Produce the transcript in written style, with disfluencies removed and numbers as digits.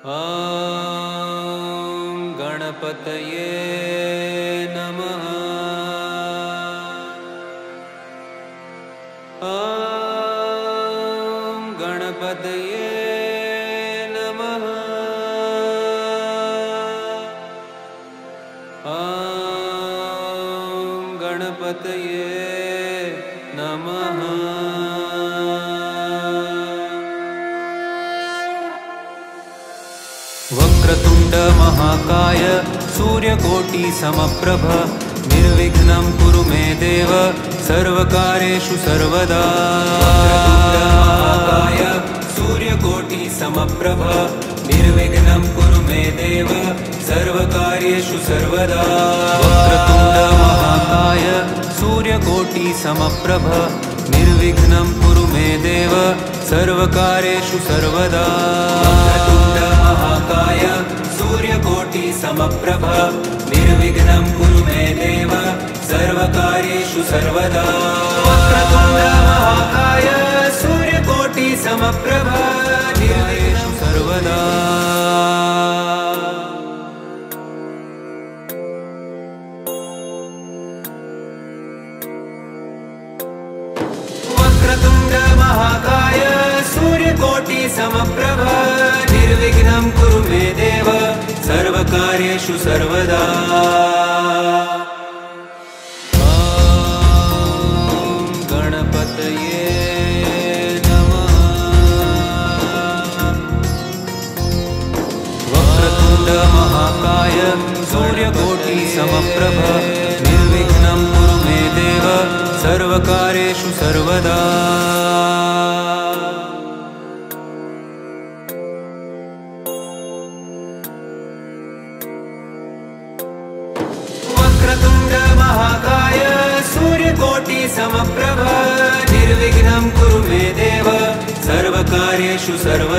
ॐ गणपतये नमः। ॐ गणपतये नमः। ॐ गणपतये नमः। वक्रतुण्ड महाकाय सूर्यकोटि समप्रभ निर्विघ्नं कुरु मे देव सर्वकार्येषु सर्वदा। महाकाय सूर्यकोटि समप्रभ निर्विघ्नं कुरु मे देव सर्वकार्येषु सर्वदा। वक्रतुण्ड महाकाय सूर्यकोटि समप्रभ निर्विघ्नं कुरु मे देव सर्वकार्येषु सर्वदा। वक्रतुण्ड महाकाय सूर्यकोटि समप्रभ निर्विघ्नं कुरु मे देव सर्वकार्येषु सर्वदा। वक्रतुण्ड महाकाय सूर्यकोटि समप्रभ निर्विघ्नं सर्वदा। वक्रतुण्ड महाकाय सूर्यकोटि समप्रभ निर्विघ्नं कुरु मे देव सर्वकार्येषु सर्वदा। ॐ गणपतये नमः। वक्रतुण्ड महाकाय सूर्यकोटि समप्रभ निर्विघ्नं कुरु मे देव सर्वकार्येषु सर्वदा। वक्रतुण्ड महाकाय सूर्यकोटि समप्रभ निर्विघ्नं कुरु मे देव सर्वकार्येषु सर्वदा।